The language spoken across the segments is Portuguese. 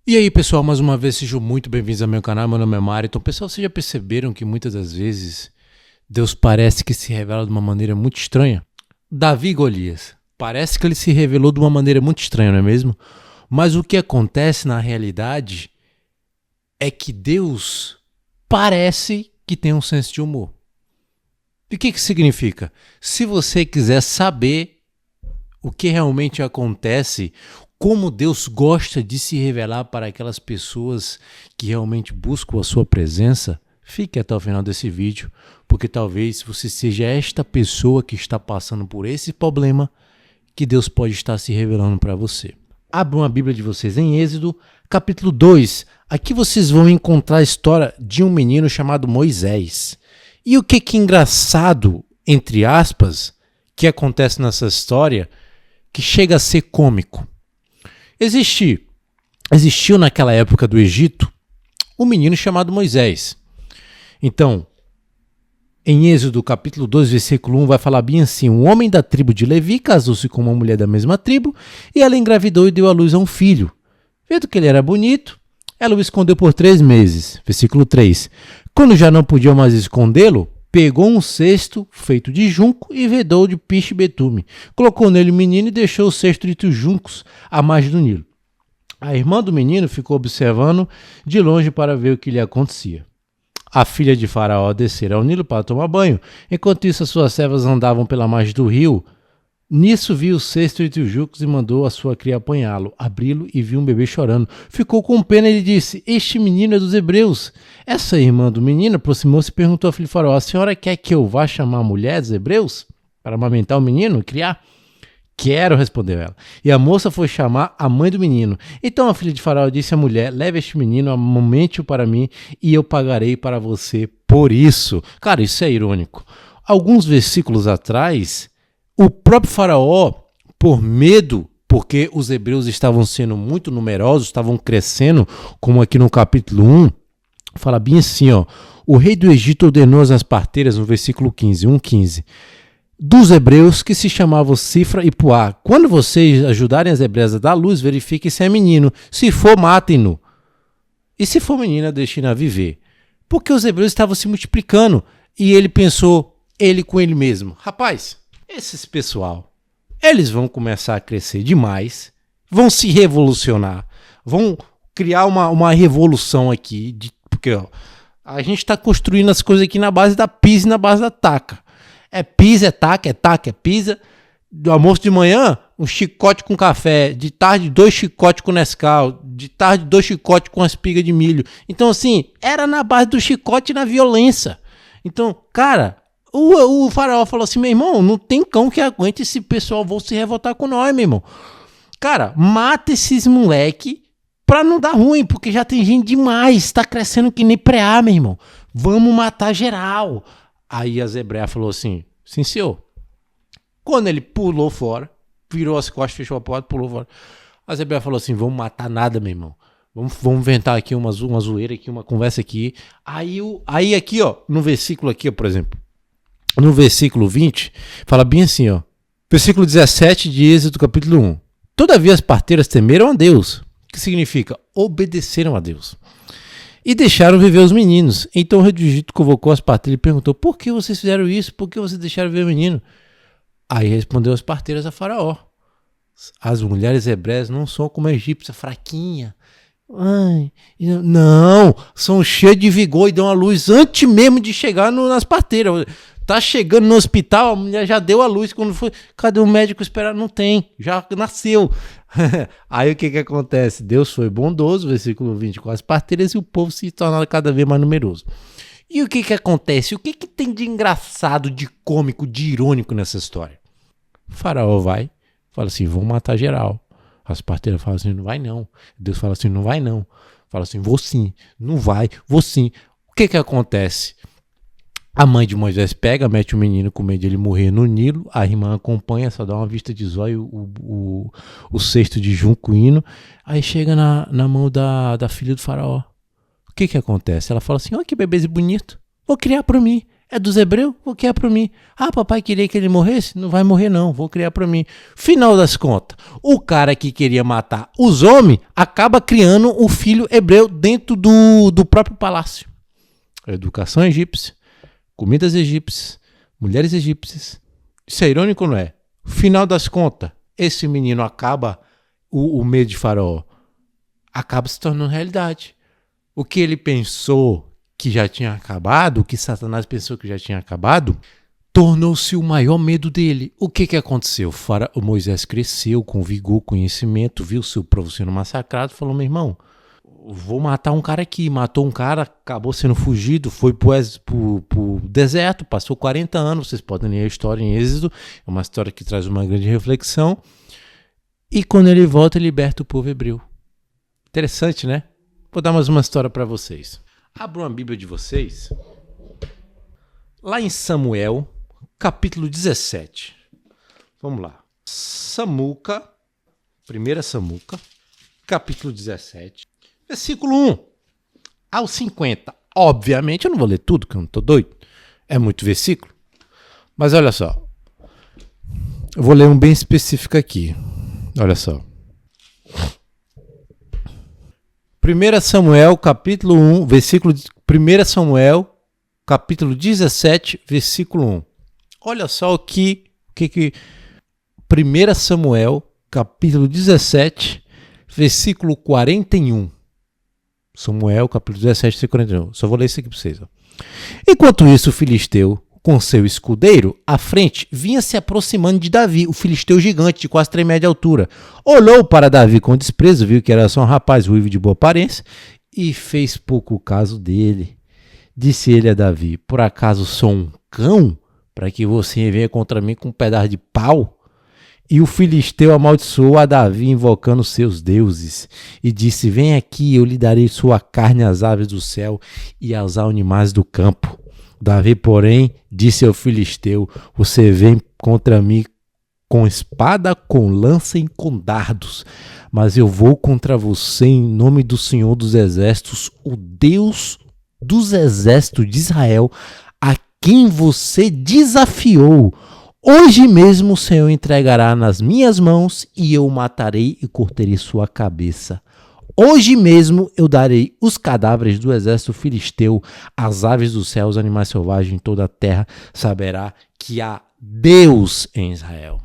E aí, pessoal, mais uma vez sejam muito bem-vindos ao meu canal. Meu nome é Mário. Então, pessoal, vocês já perceberam que muitas das vezes Deus parece que se revela de uma maneira muito estranha? Davi e Golias. Parece que ele se revelou de uma maneira muito estranha, não é mesmo? Mas o que acontece na realidade é que Deus parece que tem um senso de humor. E o que significa? Se você quiser saber o que realmente acontece, como Deus gosta de se revelar para aquelas pessoas que realmente buscam a sua presença, fique até o final desse vídeo, porque talvez você seja esta pessoa que está passando por esse problema que Deus pode estar se revelando para você. Abram a Bíblia de vocês em Êxodo, capítulo 2. Aqui vocês vão encontrar a história de um menino chamado Moisés. E o que é engraçado, entre aspas, que acontece nessa história, que chega a ser cômico. Existiu naquela época do Egito um menino chamado Moisés. Então, em Êxodo capítulo 2, versículo 1, vai falar bem assim: um homem da tribo de Levi casou-se com uma mulher da mesma tribo e ela engravidou e deu à luz a um filho. Vendo que ele era bonito, ela o escondeu por 3 meses. Versículo 3. Quando já não podia mais escondê-lo, pegou um cesto feito de junco e vedou de piche e betume. Colocou nele o menino e deixou o cesto entre os juncos à margem do Nilo. A irmã do menino ficou observando de longe para ver o que lhe acontecia. A filha de Faraó descera ao Nilo para tomar banho. Enquanto isso, as suas servas andavam pela margem do rio. Nisso viu o cesto entre os juncos e mandou a sua cria apanhá-lo, abri-lo e viu um bebê chorando. Ficou com pena e lhe disse: este menino é dos hebreus. Essa irmã do menino aproximou-se e perguntou ao filho de Faraó: a senhora quer que eu vá chamar a mulher dos hebreus para amamentar o menino e criar? Quero, respondeu ela. E a moça foi chamar a mãe do menino. Então a filha de Faraó disse à mulher: leve este menino, amamente-o para mim e eu pagarei para você por isso. Cara, isso é irônico. Alguns versículos atrás, o próprio Faraó, por medo, porque os hebreus estavam sendo muito numerosos, estavam crescendo, como aqui no capítulo 1, fala bem assim, ó: o rei do Egito ordenou às parteiras, no versículo 15, 1:15, dos hebreus que se chamavam Cifra e Puá: quando vocês ajudarem as hebreias a dar luz, verifiquem se é menino. Se for, matem-no. E se for menina, deixem-na viver. Porque os hebreus estavam se multiplicando. E ele pensou, ele com ele mesmo: rapaz, esses pessoal, eles vão começar a crescer demais, vão se revolucionar, vão criar uma revolução aqui, porque ó, a gente está construindo as coisas aqui na base da pisa e na base da taca. É pisa, é taca, é pisa. Do almoço de manhã, um chicote com café. De tarde, 2 chicotes com Nescau. De tarde, 2 chicotes com espiga de milho. Então, assim, era na base do chicote e na violência. Então, cara, o Faraó falou assim: meu irmão, não tem cão que aguente esse pessoal, vão se revoltar com nós, meu irmão. Cara, mata esses moleque pra não dar ruim, porque já tem gente demais. Tá crescendo que nem preá, meu irmão. Vamos matar geral. Aí a Zebreia falou assim: sim, senhor. Quando ele pulou fora, virou as costas, fechou a porta, pulou fora, a Zebreia falou assim: vamos matar nada, meu irmão. Vamos inventar aqui uma zoeira aqui, uma conversa aqui. Aí aqui, ó, no versículo aqui, ó, por exemplo, no versículo 20, fala bem assim, ó. Versículo 17 de Êxodo, capítulo 1. Todavia as parteiras temeram a Deus. Que significa? Obedeceram a Deus. E deixaram viver os meninos. Então o rei do Egito convocou as parteiras e perguntou: por que vocês fizeram isso? Por que vocês deixaram viver o menino? Aí respondeu as parteiras a Faraó: as mulheres hebreias não são como a egípcia, fraquinha. Ai, não, são cheias de vigor e dão a luz antes mesmo de chegar nas parteiras. Tá chegando no hospital, a mulher já deu a luz. Quando foi, cadê o médico esperar? Não tem, já nasceu. Aí o que acontece? Deus foi bondoso, versículo 20, com as parteiras, e o povo se tornava cada vez mais numeroso. E o que acontece? O que tem de engraçado, de cômico, de irônico nessa história? O Faraó vai, fala assim: vão matar geral. As parteiras falam assim: não vai não. Deus fala assim: não vai não. Fala assim: vou sim. Não vai, vou sim. O que acontece? A mãe de Moisés pega, mete o menino com medo de ele morrer no Nilo. A irmã acompanha, só dá uma vista de zóio, o cesto de junco indo. Aí chega na mão da filha do Faraó. O que acontece? Ela fala assim: olha que bebezinho bonito, vou criar para mim. É dos hebreus? Vou criar para mim. Ah, papai queria que ele morresse? Não vai morrer não, vou criar para mim. Final das contas, o cara que queria matar os homens acaba criando o filho hebreu dentro do próprio palácio. Educação egípcia, comidas egípcias, mulheres egípcias. Isso é irônico, não é? Final das contas, esse menino acaba, o medo de Faraó, acaba se tornando realidade. O que ele pensou que já tinha acabado, o que Satanás pensou que já tinha acabado, tornou-se o maior medo dele. O que aconteceu? O Moisés cresceu com vigor, conhecimento, viu seu povo sendo massacrado, falou, meu irmão, vou matar um cara aqui. Matou um cara, acabou sendo fugido, foi pro deserto, passou 40 anos, vocês podem ler a história em Êxodo, é uma história que traz uma grande reflexão, e quando ele volta, ele liberta o povo hebreu. Interessante, né? Vou dar mais uma história para vocês. Abram a Bíblia de vocês, lá em Samuel, capítulo 17. Vamos lá. Samuca, 1 Samuca, capítulo 17, versículo 1 ao 50. Obviamente, eu não vou ler tudo, porque eu não estou doido. É muito versículo. Mas olha só. Eu vou ler um bem específico aqui. Olha só. 1 Samuel, capítulo 1, versículo... 1 Samuel, capítulo 17, versículo 1. Olha só o que 1 Samuel, capítulo 17, versículo 41. Samuel, capítulo 17, versículo 41. Só vou ler isso aqui para vocês. Ó. Enquanto isso, o filisteu, com seu escudeiro, à frente, vinha se aproximando de Davi, o filisteu gigante, de quase 3 metros de altura. Olhou para Davi com desprezo, viu que era só um rapaz ruivo de boa aparência, e fez pouco caso dele. Disse ele a Davi, por acaso sou um cão, para que você venha contra mim com um pedaço de pau? E o filisteu amaldiçoou a Davi, invocando seus deuses, e disse, vem aqui, eu lhe darei sua carne às aves do céu e aos animais do campo. Davi, porém, disse ao filisteu, você vem contra mim com espada, com lança e com dardos, mas eu vou contra você em nome do Senhor dos Exércitos, o Deus dos Exércitos de Israel, a quem você desafiou. Hoje mesmo o Senhor entregará nas minhas mãos e eu o matarei e cortarei sua cabeça. Hoje mesmo eu darei os cadáveres do exército filisteu, às aves do céu, os animais selvagens em toda a terra, saberá que há Deus em Israel.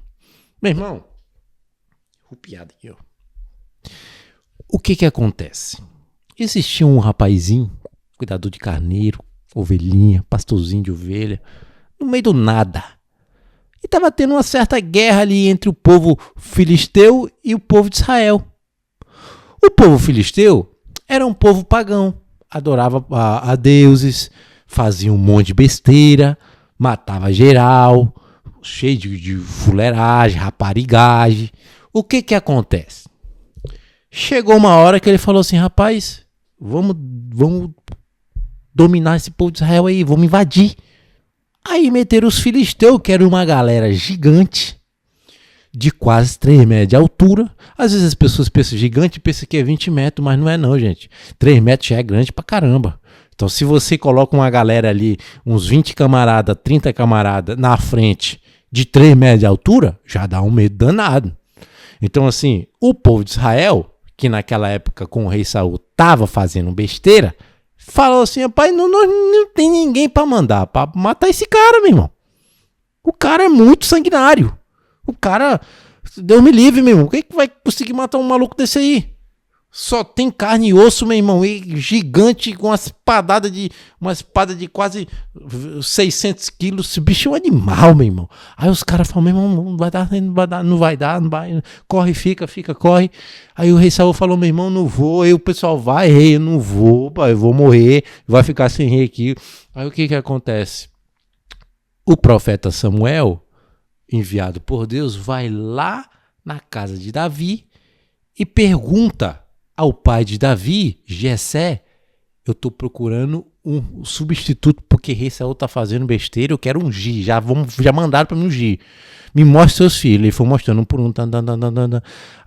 Meu irmão, rupiado aqui, ó. O que acontece? Existia um rapazinho, cuidador de carneiro, ovelhinha, pastorzinho de ovelha, no meio do nada. E estava tendo uma certa guerra ali entre o povo filisteu e o povo de Israel. O povo filisteu era um povo pagão, adorava a deuses, fazia um monte de besteira, matava geral, cheio de fuleiragem, raparigagem. O que acontece? Chegou uma hora que ele falou assim, rapaz, vamos dominar esse povo de Israel aí, vamos invadir. Aí meteram os filisteus, que era uma galera gigante, de quase 3 metros de altura. Às vezes as pessoas pensam gigante, pensam que é 20 metros, mas não é não, gente. 3 metros já é grande pra caramba. Então se você coloca uma galera ali, uns 20 camaradas, 30 camaradas na frente de 3 metros de altura, já dá um medo danado. Então assim, o povo de Israel, que naquela época com o rei Saul tava fazendo besteira, falou assim, rapaz, não tem ninguém pra mandar, pra matar esse cara, meu irmão. O cara é muito sanguinário. O cara, Deus me livre, meu irmão. Quem que vai conseguir matar um maluco desse aí? Só tem carne e osso, meu irmão. E gigante com uma espada de quase 600 quilos. Esse bicho é um animal, meu irmão. Aí os caras falam, meu irmão, não vai dar. Corre, corre. Aí o rei Saul falou, meu irmão, não vou. Aí o pessoal vai, rei, eu não vou, eu vou morrer. Vai ficar sem rei aqui. Aí o que acontece? O profeta Samuel, enviado por Deus, vai lá na casa de Davi e pergunta ao pai de Davi, Jessé, eu estou procurando um substituto porque rei Saul está fazendo besteira, eu quero ungir, já mandaram para me ungir. Me mostre seus filhos. Ele foi mostrando um por um.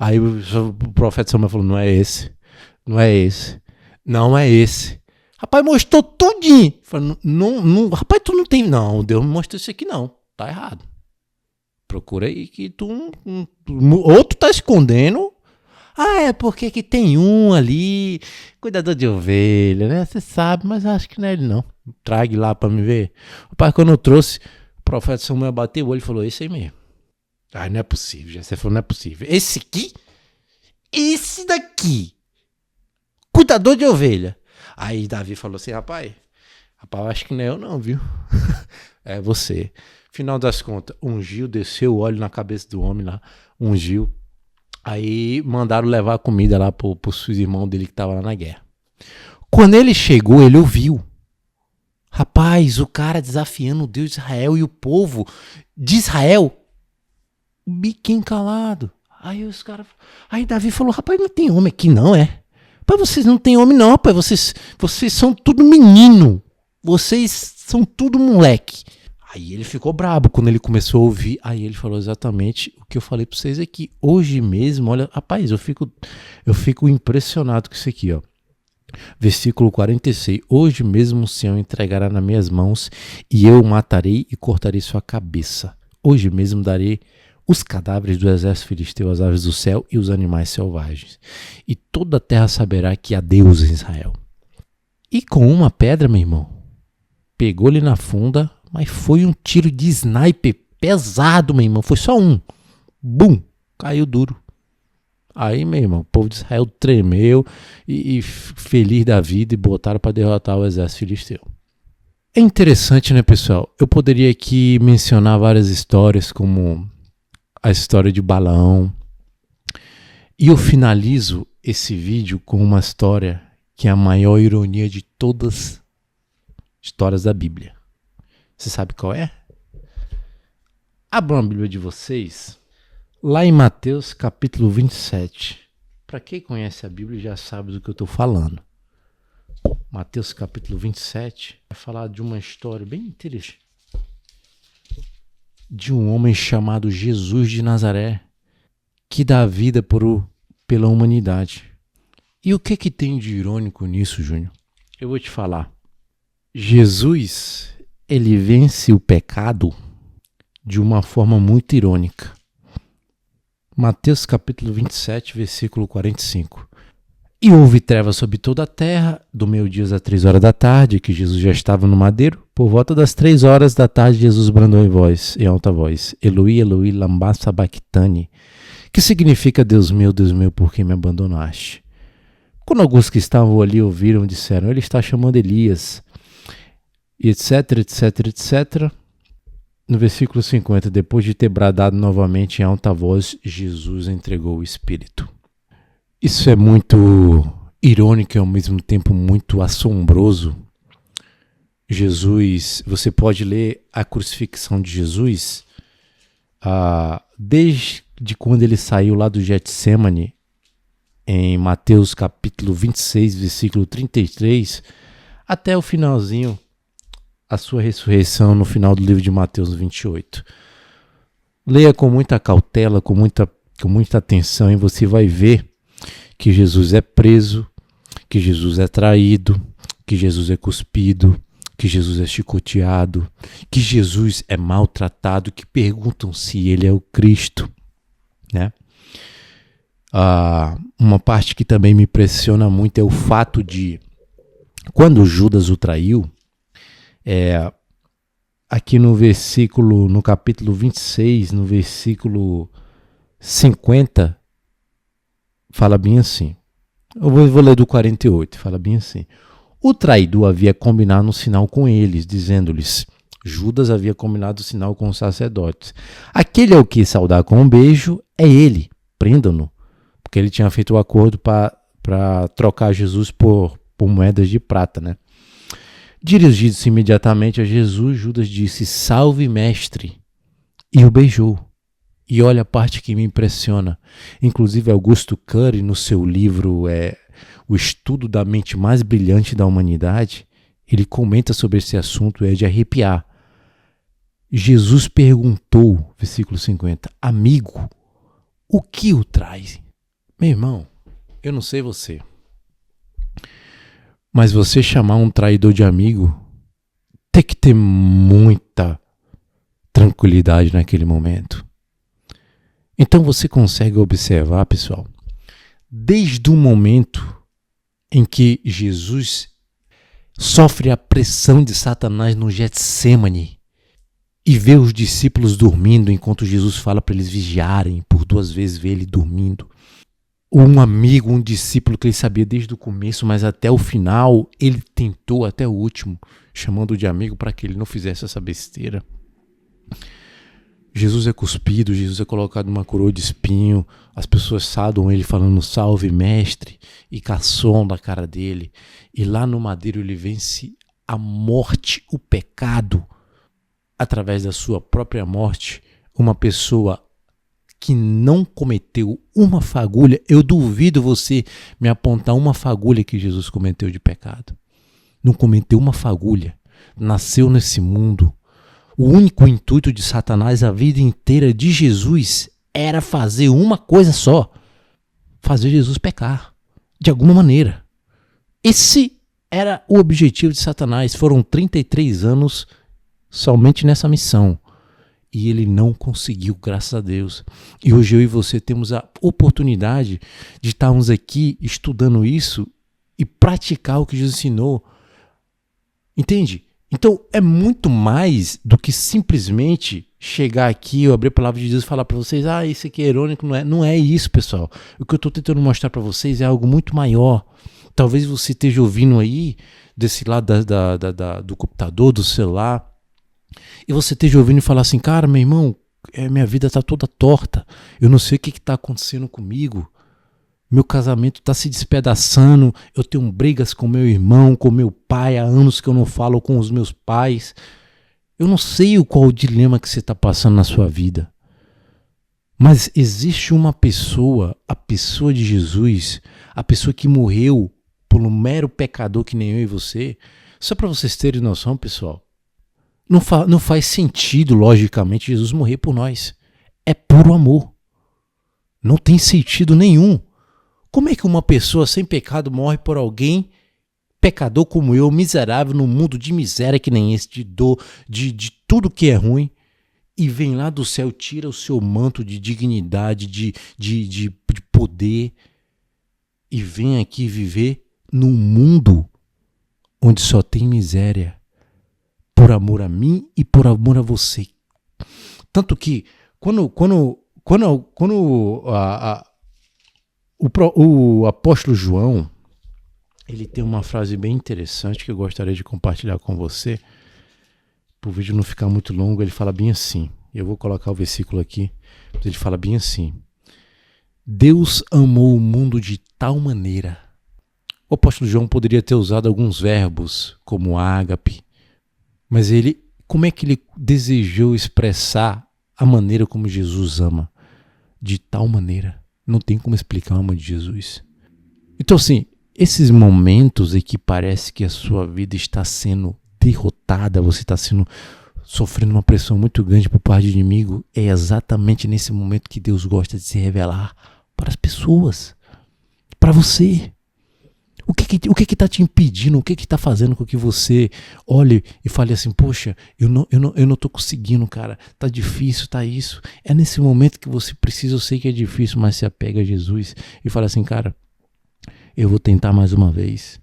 Aí o profeta Samuel falou, não é esse. Rapaz, mostrou tudinho. Falei, não, rapaz, tu não tem. Não, Deus me mostrou isso aqui não. Tá errado. Procura aí que ou tu tá escondendo. Ah, é porque que tem um ali, cuidador de ovelha, né? Você sabe, mas acho que não é ele não. Trague lá pra me ver. Rapaz, quando eu trouxe, o profeta Samuel bateu o olho e falou, esse aí mesmo. Ah, não é possível, já você falou, não é possível. Esse aqui? Esse daqui. Cuidador de ovelha. Aí Davi falou assim, rapaz, acho que não é eu não, viu? É você. Final das contas, ungiu, desceu o óleo na cabeça do homem lá, ungiu. Aí mandaram levar a comida lá pros irmãos dele que estavam lá na guerra. Quando ele chegou, ele ouviu. Rapaz, o cara desafiando o Deus de Israel e o povo de Israel, biquinho calado. Aí os caras. Aí Davi falou: rapaz, não tem homem aqui, não, é? Rapaz, vocês não tem homem, não, rapaz. Vocês são tudo menino. Vocês são tudo moleque. Aí ele ficou brabo quando ele começou a ouvir. Aí ele falou exatamente o que eu falei pra vocês aqui. Hoje mesmo, olha, rapaz, eu fico impressionado com isso aqui, ó. Versículo 46. Hoje mesmo o Senhor entregará nas minhas mãos e eu o matarei e cortarei sua cabeça. Hoje mesmo darei os cadáveres do exército filisteu, as aves do céu e os animais selvagens. E toda a terra saberá que há Deus em Israel. E com uma pedra, meu irmão, pegou-lhe na funda, mas foi um tiro de sniper pesado, meu irmão. Foi só um. Bum! Caiu duro. Aí, meu irmão, o povo de Israel tremeu e feliz da vida e botaram para derrotar o exército filisteu. É interessante, né, pessoal? Eu poderia aqui mencionar várias histórias, como a história de Balaão. E eu finalizo esse vídeo com uma história que é a maior ironia de todas as histórias da Bíblia. Você sabe qual é? Abram a Bíblia de vocês lá em Mateus capítulo 27. Para quem conhece a Bíblia já sabe do que eu estou falando. Mateus capítulo 27 vai falar de uma história bem interessante. De um homem chamado Jesus de Nazaré, que dá vida pela humanidade. E o que tem de irônico nisso, Júnior? Eu vou te falar. Jesus, ele vence o pecado de uma forma muito irônica. Mateus capítulo 27, versículo 45. E houve trevas sobre toda a terra, do meio-dia às 3 horas da tarde, que Jesus já estava no madeiro. Por volta das 3 horas da tarde, Jesus brandou em alta voz: Eloi, Eloi, lama sabachthani, que significa: Deus meu, por que me abandonaste? Quando alguns que estavam ali ouviram, disseram: ele está chamando Elias, etc, etc, etc. No versículo 50, depois de ter bradado novamente em alta voz, Jesus entregou o Espírito. Isso é muito irônico e ao mesmo tempo muito assombroso. Jesus, você pode ler a crucifixão de Jesus desde quando ele saiu lá do Getsêmani, em Mateus capítulo 26, versículo 33, até o finalzinho, a sua ressurreição no final do livro de Mateus 28. Leia com muita cautela, com muita atenção, e você vai ver que Jesus é preso, que Jesus é traído, que Jesus é cuspido, que Jesus é chicoteado, que Jesus é maltratado, que perguntam se ele é o Cristo, né? Uma parte que também me impressiona muito é o fato de, quando Judas o traiu, aqui no capítulo 26, no versículo 50, fala bem assim. Eu vou ler do 48, fala bem assim. O traidor havia combinado um sinal com eles, dizendo-lhes: Judas havia combinado o sinal com os sacerdotes. Aquele ao que saudar com um beijo é ele, prendam-no. Porque ele tinha feito o acordo para trocar Jesus por moedas de prata, né? Dirigindo-se imediatamente a Jesus, Judas disse: Salve, mestre! E o beijou. E olha a parte que me impressiona. Inclusive, Augusto Curry, no seu livro O Estudo da Mente Mais Brilhante da Humanidade, ele comenta sobre esse assunto, é de arrepiar. Jesus perguntou, versículo 50, amigo, o que o traz? Meu irmão, eu não sei você, Mas você chamar um traidor de amigo, tem que ter muita tranquilidade naquele momento. Então você consegue observar, pessoal, desde o momento em que Jesus sofre a pressão de Satanás no Getsêmani e vê os discípulos dormindo enquanto Jesus fala para eles vigiarem, por 2 vezes vê ele dormindo. Um amigo, um discípulo que ele sabia desde o começo, mas até o final, ele tentou até o último, chamando de amigo para que ele não fizesse essa besteira. Jesus é cuspido, Jesus é colocado numa coroa de espinho, as pessoas saudam ele falando salve mestre e caçam da cara dele. E lá no madeiro ele vence a morte, o pecado, através da sua própria morte. Uma pessoa que não cometeu uma fagulha, eu duvido você me apontar uma fagulha que Jesus cometeu de pecado. Não cometeu uma fagulha, nasceu nesse mundo. O único intuito de Satanás a vida inteira de Jesus era fazer uma coisa só: fazer Jesus pecar, de alguma maneira. Esse era o objetivo de Satanás. Foram 33 anos somente nessa missão. E ele não conseguiu, graças a Deus. E hoje eu e você temos a oportunidade de estarmos aqui estudando isso e praticar o que Jesus ensinou. Entende? Então é muito mais do que simplesmente chegar aqui, eu abrir a palavra de Deus e falar para vocês, isso aqui é irônico. Não é isso, pessoal. O que eu estou tentando mostrar para vocês é algo muito maior. Talvez você esteja ouvindo aí, desse lado do computador, do celular, e você esteja ouvindo e falar assim, cara, meu irmão, minha vida está toda torta, eu não sei o que está acontecendo comigo, meu casamento está se despedaçando, eu tenho brigas com meu irmão, com meu pai, há anos que eu não falo com os meus pais, eu não sei qual o dilema que você está passando na sua vida, mas existe uma pessoa, a pessoa de Jesus, a pessoa que morreu por um mero pecador que nem eu e você. Só para vocês terem noção, pessoal, não faz sentido, logicamente, Jesus morrer por nós. É puro amor. Não tem sentido nenhum. Como é que uma pessoa sem pecado morre por alguém, pecador como eu, miserável, num mundo de miséria que nem esse, de dor, de tudo que é ruim, e vem lá do céu, tira o seu manto de dignidade, de poder, e vem aqui viver num mundo onde só tem miséria, por amor a mim e por amor a você. Tanto que quando o apóstolo João, ele tem uma frase bem interessante que eu gostaria de compartilhar com você, para o vídeo não ficar muito longo. Ele fala bem assim, eu vou colocar o versículo aqui, ele fala bem assim: Deus amou o mundo de tal maneira. O apóstolo João poderia ter usado alguns verbos, como ágape, mas como é que ele desejou expressar a maneira como Jesus ama? De tal maneira. Não tem como explicar o amor de Jesus. Então, assim, esses momentos em que parece que a sua vida está sendo derrotada, você está sofrendo uma pressão muito grande por parte do inimigo, é exatamente nesse momento que Deus gosta de se revelar para as pessoas, para você. O que está te impedindo? O que está fazendo com que você olhe e fale assim, poxa, eu não estou conseguindo, cara, tá difícil, tá isso. É nesse momento que você precisa, eu sei que é difícil, mas se apega a Jesus e fala assim, cara, eu vou tentar mais uma vez,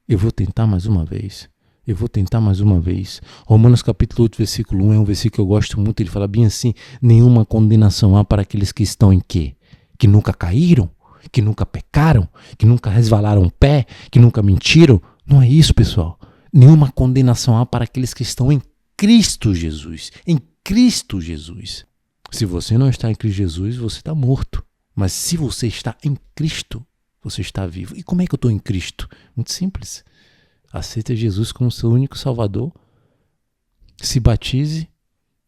eu vou tentar mais uma vez, eu vou tentar mais uma vez. Romanos capítulo 8, versículo 1 é um versículo que eu gosto muito, ele fala bem assim, nenhuma condenação há para aqueles que estão em quê? Que nunca caíram? Que nunca pecaram, que nunca resvalaram o pé, que nunca mentiram. Não é isso, pessoal. Nenhuma condenação há para aqueles que estão em Cristo Jesus. Em Cristo Jesus. Se você não está em Cristo Jesus, você está morto. Mas se você está em Cristo, você está vivo. E como é que eu estou em Cristo? Muito simples. Aceita Jesus como seu único Salvador. Se batize.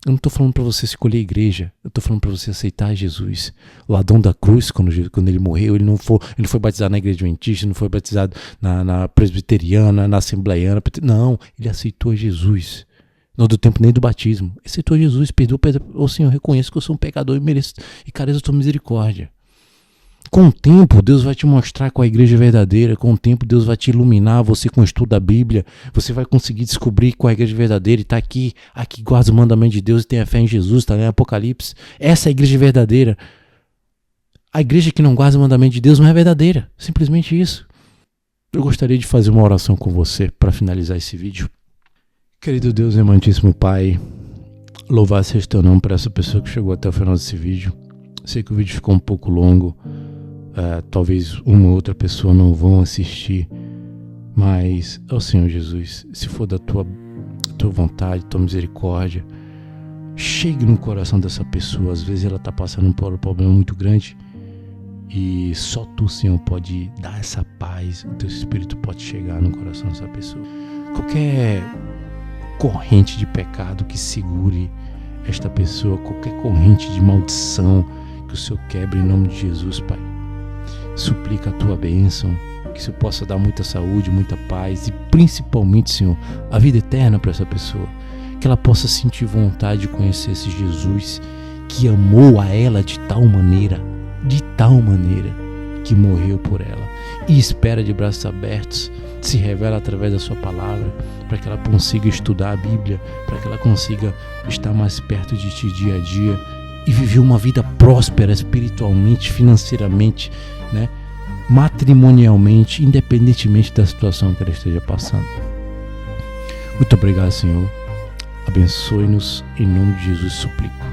Eu não estou falando para você escolher a igreja, eu estou falando para você aceitar Jesus. O ladrão da cruz, quando ele morreu, ele não foi batizado na igreja adventista, não foi batizado na presbiteriana, na assembleiana. Não, ele aceitou Jesus. Não do tempo nem do batismo. Ele aceitou Jesus, perdoou, Senhor, eu reconheço que eu sou um pecador e mereço e careço da tua misericórdia. Com o tempo, Deus vai te mostrar qual é a igreja verdadeira. Com o tempo, Deus vai te iluminar. Você com o estudo da Bíblia, você vai conseguir descobrir qual é a igreja verdadeira. E está aqui guarda os mandamentos de Deus e tem a fé em Jesus, está em Apocalipse. Essa é a igreja verdadeira. A igreja que não guarda os mandamentos de Deus não é verdadeira. Simplesmente isso. Eu gostaria de fazer uma oração com você para finalizar esse vídeo. Querido Deus e amantíssimo Pai, louvado seja teu nome para essa pessoa que chegou até o final desse vídeo. Sei que o vídeo ficou um pouco longo. Talvez uma ou outra pessoa não vão assistir, mas, Senhor Jesus, se for da tua vontade, tua misericórdia, chegue no coração dessa pessoa. Às vezes ela está passando por um problema muito grande e só tu, Senhor, pode dar essa paz. O teu Espírito pode chegar no coração dessa pessoa. Qualquer corrente de pecado que segure esta pessoa, qualquer corrente de maldição, que o Senhor quebre em nome de Jesus, Pai. Suplica a tua bênção, que o Senhor possa dar muita saúde, muita paz e principalmente, Senhor, a vida eterna para essa pessoa. Que ela possa sentir vontade de conhecer esse Jesus que amou a ela de tal maneira, que morreu por ela e espera de braços abertos, se revela através da sua palavra, para que ela consiga estudar a Bíblia, para que ela consiga estar mais perto de ti dia a dia e viver uma vida próspera espiritualmente, financeiramente, né? Matrimonialmente, independentemente da situação que ela esteja passando. Muito obrigado, Senhor. Abençoe-nos, em nome de Jesus suplico.